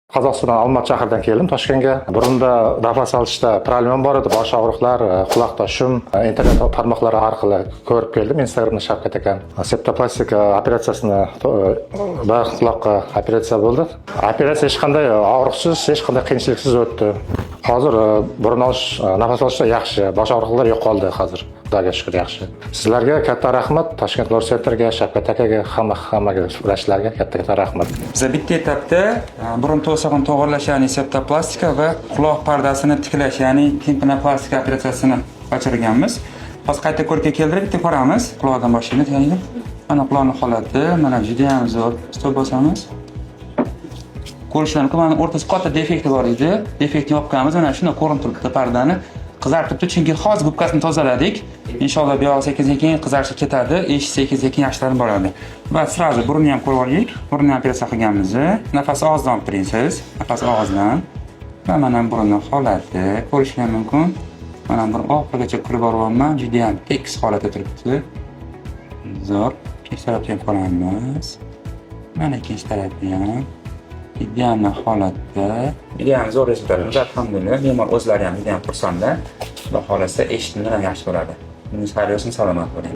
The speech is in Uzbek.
Qozog'iston Olmot shahridan keldim Toshkentga. Burunda nafas olishda problemam bor edi, bosh og'riqlar, quloqda shum, internet tarmoqlari orqali ko'rib keldim. Instagramda Shavkat ekan septoplastika operatsiyasini va quloqqa operatsiya bo'ldi. Operatsiya hech qanday og'riqsiz, hech qanday qiyinchiliksiz o'tdi. Hozir burun olish, nafas olishda yaxshi, bosh og'riqlar yo'qoldi hozir. Xudoga shukr yaxshi. Sizlarga katta rahmat, Toshkent Lor Centerga, Shavkat akaga, hammaga vrachlarga katta rahmat. Biz bitta etapda burun to'sig'ini to'g'irlash, ya'ni septoplastika va quloq pardasini tiklash, ya'ni timpanoplastика operatsiyasini bajarganmiz. Hozir qayta ko'rikka keltirib bitta ko'ramiz. Quloqdan boshlaymiz, ya'ni mana quloqning holati, mana juda ham zo'r. Stop bosamiz. Ko'rishlar mumkin, mana o'rtasida katta defekti bor edi. Defektni yopganmiz, mana shuni ko'rinib turibdi pardani. Qizarib turibdi, chunki hozir gubkasini tozaladik. Inshaalloh bu yoq sekin-sekin qizarishga ketadi, eshik sekin-sekin yaxshilanib boradi. Va sразу burunni ham ko'rib olaylik. Burunni operatsiya qilganmiz. Nafas og'izdan olib turingsiz. Nafas og'izdan. Va mana burunning holati ko'rishlar mumkin. Mana burun oxirigacha kirib boryapman, juda ham tekis holatda turibdi. Zo'r. Ikkinchi tarafni ham ko'ramiz. Mana ikkinchi tarafni ham ideal holatda, juda ham zo'r rezultatlar. Alhamdulillah, bemor o'zlari ham juda ham xursandlar. Xudo xolasa eshitishni ham yaxshi bo'ladi. Buning xayri olsun, salomat bo'ling.